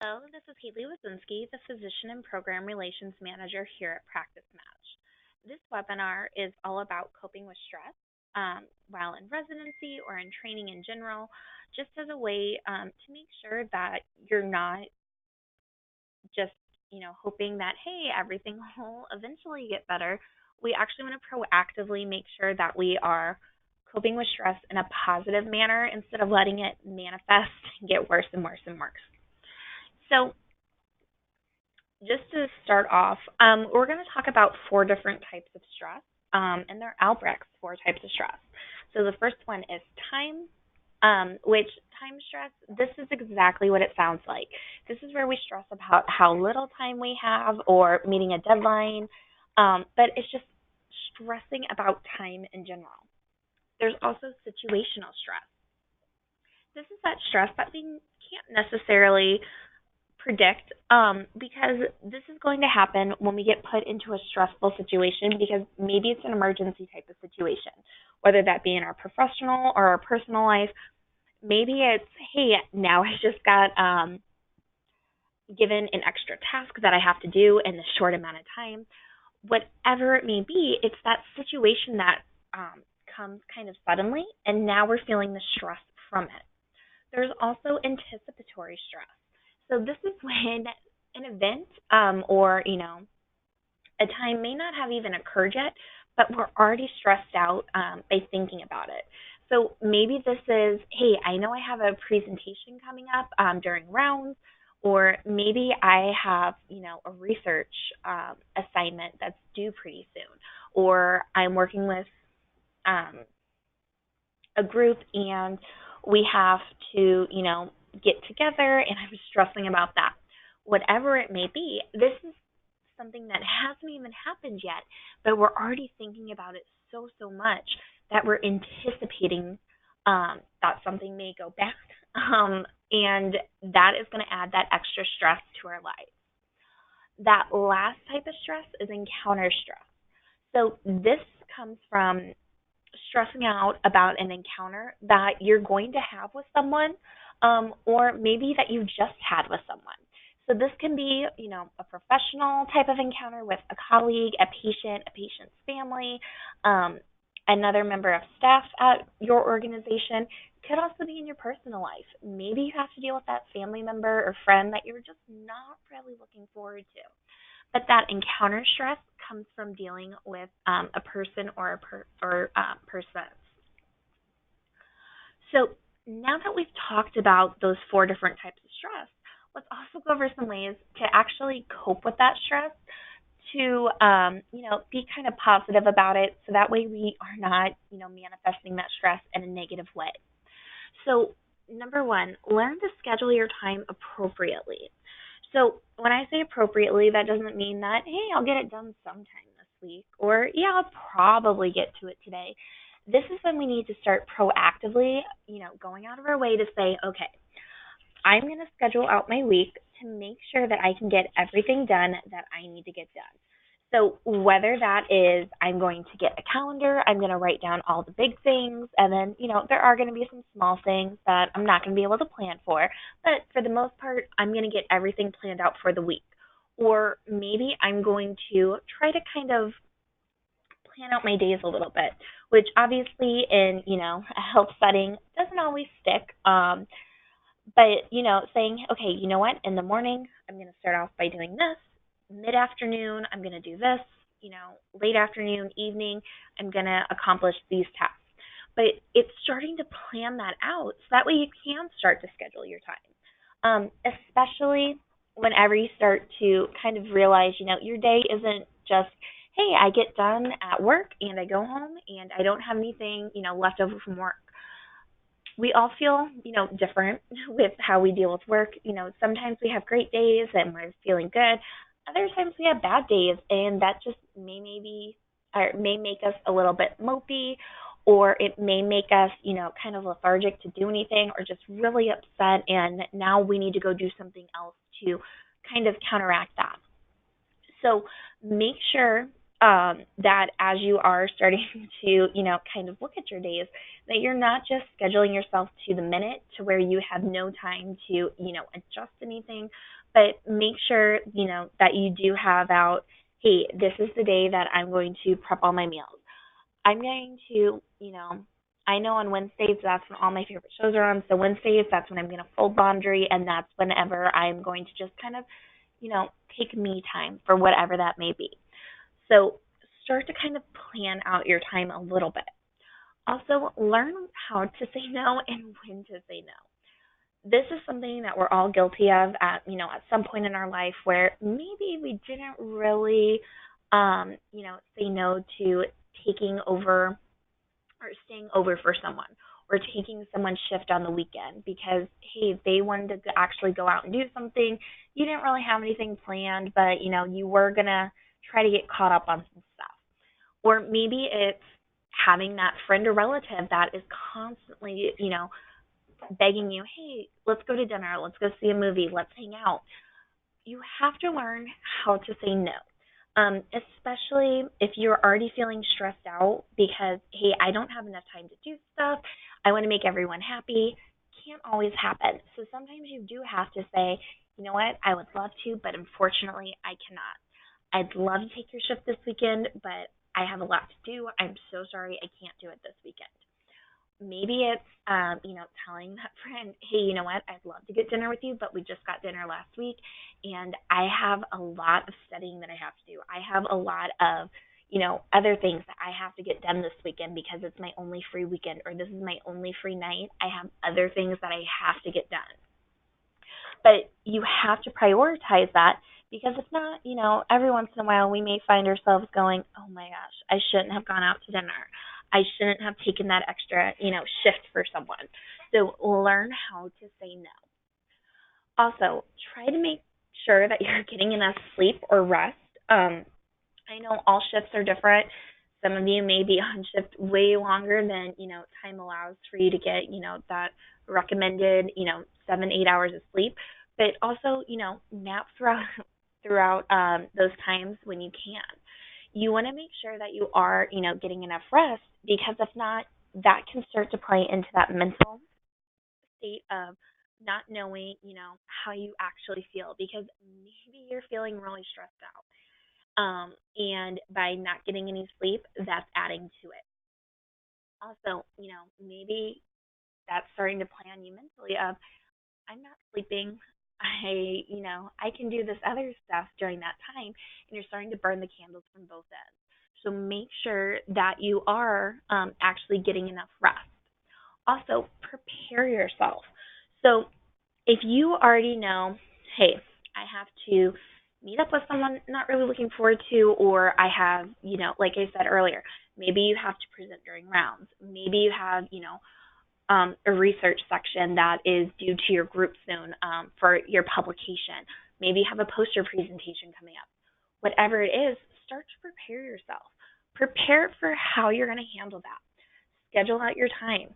Hello, this is Haley Wazinski, the Physician and Program Relations Manager here at Practice Match. This webinar is all about coping with stress while in residency or in training in general, just as a way to make sure that you're not just, hoping that, hey, everything will eventually get better. We actually want to proactively make sure that we are coping with stress in a positive manner instead of letting it manifest and get worse and worse and worse. So, just to start off, we're going to talk about four different types of stress, and they're Albrecht's four types of stress. So the first one is time, which time stress, this is exactly what it sounds like. This is where we stress about how little time we have or meeting a deadline, but it's just stressing about time in general. There's also situational stress. This is that stress that we can't necessarily predict because this is going to happen when we get put into a stressful situation because maybe it's an emergency type of situation, whether that be in our professional or our personal life. Maybe it's, hey, now I just got given an extra task that I have to do in a short amount of time. Whatever it may be, it's that situation that comes kind of suddenly, and now we're feeling the stress from it. There's also anticipatory stress. So this is when an event or, a time may not have even occurred yet, but we're already stressed out by thinking about it. So maybe this is, hey, I know I have a presentation coming up during rounds, or maybe I have, a research assignment that's due pretty soon, or I'm working with a group and we have to, get together and I'm stressing about that. Whatever it may be, this is something that hasn't even happened yet, but we're already thinking about it so much that we're anticipating that something may go bad. And that is going to add that extra stress to our lives. That last type of stress is encounter stress. So this comes from stressing out about an encounter that you're going to have with someone, or maybe that you just had with someone. So this can be, a professional type of encounter with a colleague, a patient's family, another member of staff at your organization. It could also be in your personal life. Maybe you have to deal with that family member or friend that you're just not really looking forward to. But that encounter stress comes from dealing with a person or persons. So now that we've talked about those four different types of stress, let's also go over some ways to actually cope with that stress, to be kind of positive about it, so that way we are not manifesting that stress in a negative way. So number one, learn to schedule your time appropriately. So when I say appropriately, that doesn't mean that, hey, I'll get it done sometime this week, or yeah, I'll probably get to it today. This is when we need to start proactively, going out of our way to say, okay, I'm going to schedule out my week to make sure that I can get everything done that I need to get done. So whether that is I'm going to get a calendar, I'm going to write down all the big things, and then, there are going to be some small things that I'm not going to be able to plan for. But for the most part, I'm going to get everything planned out for the week. Or maybe I'm going to try to kind of plan out my days a little bit, which obviously in, a health setting doesn't always stick. But, saying, okay, you know what, in the morning, I'm going to start off by doing this. Mid-afternoon, I'm going to do this. Late afternoon, evening, I'm going to accomplish these tasks. But it's starting to plan that out so that way you can start to schedule your time, especially whenever you start to kind of realize, your day isn't just, hey, I get done at work and I go home and I don't have anything, left over from work. We all feel, different with how we deal with work. Sometimes we have great days and we're feeling good. Other times we have bad days, and that just may make us a little bit mopey, or it may make us, kind of lethargic to do anything, or just really upset, and now we need to go do something else to kind of counteract that. So make sure that as you are starting to, kind of look at your days, that you're not just scheduling yourself to the minute to where you have no time to, adjust anything, but make sure, that you do have out, hey, this is the day that I'm going to prep all my meals. I'm going to, I know on Wednesdays that's when all my favorite shows are on. So Wednesdays, that's when I'm going to fold laundry, and that's whenever I'm going to just kind of, take me time for whatever that may be. So start to kind of plan out your time a little bit. Also, learn how to say no and when to say no. This is something that we're all guilty of at some point in our life where maybe we didn't really, say no to taking over or staying over for someone or taking someone's shift on the weekend because hey, they wanted to actually go out and do something. You didn't really have anything planned, but you were going to try to get caught up on some stuff. Or maybe it's having that friend or relative that is constantly, begging you, hey, let's go to dinner, let's go see a movie, let's hang out. You have to learn how to say no. Especially if you're already feeling stressed out because, hey, I don't have enough time to do stuff. I want to make everyone happy. Can't always happen. So sometimes you do have to say, you know what, I would love to, but unfortunately I cannot. I'd love to take your shift this weekend, but I have a lot to do. I'm so sorry I can't do it this weekend. Maybe it's telling that friend, hey, you know what, I'd love to get dinner with you, but we just got dinner last week and I have a lot of studying that I have to do. I have a lot of other things that I have to get done this weekend because it's my only free weekend or this is my only free night. I have other things that I have to get done. But you have to prioritize that because if not, every once in a while we may find ourselves going, oh my gosh, I shouldn't have gone out to dinner. I shouldn't have taken that extra, shift for someone. So learn how to say no. Also, try to make sure that you're getting enough sleep or rest. I know all shifts are different. Some of you may be on shift way longer than, time allows for you to get, that recommended, 7, 8 hours of sleep. But also, nap throughout those times when you can. You want to make sure that you are, getting enough rest because if not, that can start to play into that mental state of not knowing, how you actually feel because maybe you're feeling really stressed out. And by not getting any sleep, that's adding to it. Also, maybe that's starting to play on you mentally of I'm not sleeping. I can do this other stuff during that time, and you're starting to burn the candles from both ends. So make sure that you are actually getting enough rest. Also, prepare yourself. So if you already know, hey, I have to meet up with someone not really looking forward to, or I have, like I said earlier, maybe you have to present during rounds. Maybe you have, a research section that is due to your group soon for your publication. Maybe you have a poster presentation coming up. Whatever it is, start to prepare yourself. Prepare for how you're going to handle that. Schedule out your time.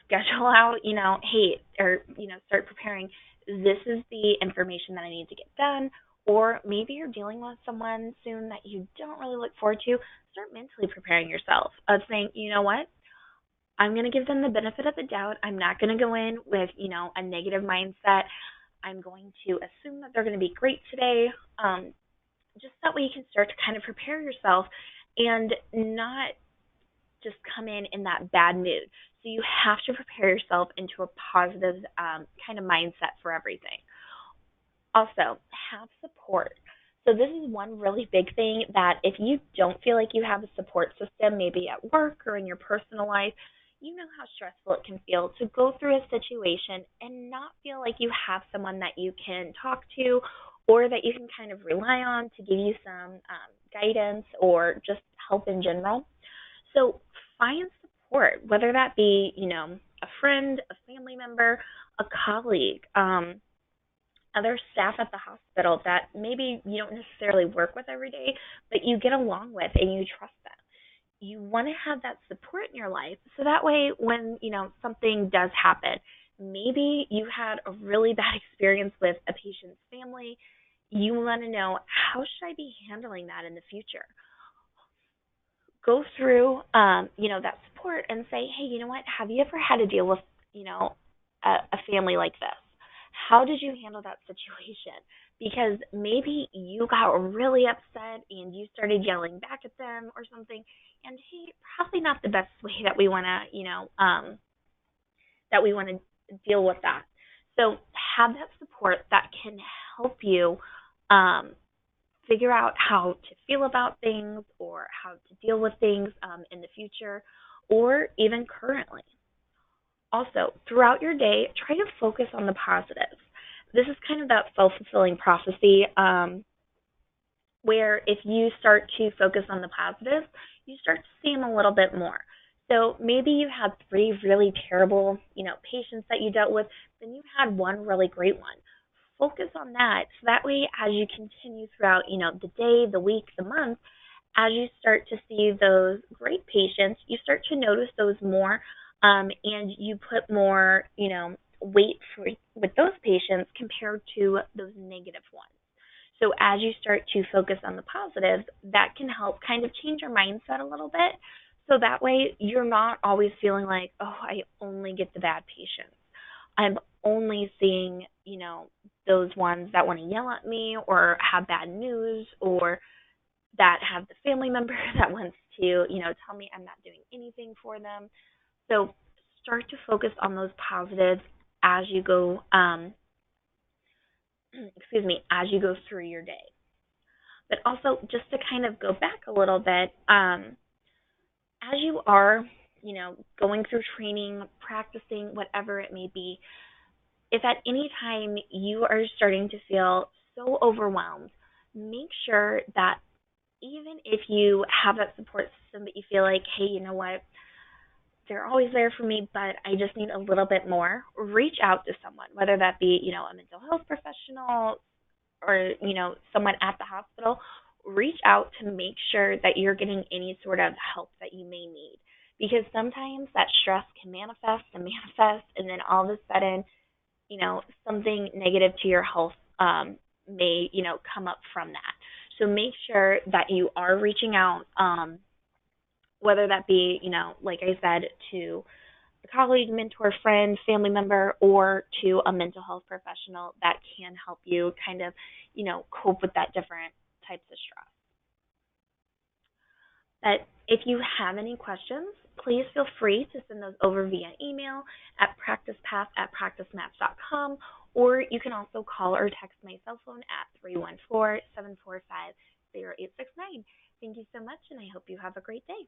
Schedule out, hey, or, start preparing. This is the information that I need to get done. Or maybe you're dealing with someone soon that you don't really look forward to. Start mentally preparing yourself of saying, you know what? I'm going to give them the benefit of the doubt. I'm not going to go in with, a negative mindset. I'm going to assume that they're going to be great today. Just that way you can start to kind of prepare yourself and not just come in that bad mood. So you have to prepare yourself into a positive kind of mindset for everything. Also, have support. So this is one really big thing that if you don't feel like you have a support system, maybe at work or in your personal life, you know how stressful it can feel to go through a situation and not feel like you have someone that you can talk to or that you can kind of rely on to give you some guidance or just help in general. So find support, whether that be, a friend, a family member, a colleague, other staff at the hospital that maybe you don't necessarily work with every day, but you get along with and you trust them. You want to have that support in your life so that way when, something does happen, maybe you had a really bad experience with a patient's family, you want to know how should I be handling that in the future? go through, that support and say, hey, you know what? Have you ever had to deal with, a family like this? How did you handle that situation? Because maybe you got really upset and you started yelling back at them or something, and hey, probably not the best way that we want to, that we want to deal with that. So have that support that can help you um, figure out how to feel about things or how to deal with things in the future or even currently. Also, throughout your day, try to focus on the positives. This is kind of that self fulfilling prophecy where if you start to focus on the positives, you start to see them a little bit more. So maybe you had three really terrible, patients that you dealt with, then you had one really great one. Focus on that. So that way, as you continue throughout, the day, the week, the month, as you start to see those great patients, you start to notice those more, and you put more, weight with those patients compared to those negative ones. So as you start to focus on the positives, that can help kind of change your mindset a little bit. So that way you're not always feeling like, oh, I only get the bad patients. I'm only seeing, those ones that want to yell at me or have bad news or that have the family member that wants to, tell me I'm not doing anything for them. So start to focus on those positives as you go, as you go through your day. But also, just to kind of go back a little bit, as you are, going through training, practicing, whatever it may be, if at any time you are starting to feel so overwhelmed, make sure that even if you have that support system, but you feel like, hey, you know what, they're always there for me, but I just need a little bit more, reach out to someone, whether that be, a mental health professional or, someone at the hospital. Reach out to make sure that you're getting any sort of help that you may need. Because sometimes that stress can manifest and manifest, and then all of a sudden, something negative to your health may, come up from that. So make sure that you are reaching out, whether that be, like I said, to a colleague, mentor, friend, family member, or to a mental health professional that can help you kind of, cope with that different types of stress. But if you have any questions, please feel free to send those over via email at practicepath@practicemaps.com, or you can also call or text my cell phone at 314-745-0869. Thank you so much, and I hope you have a great day.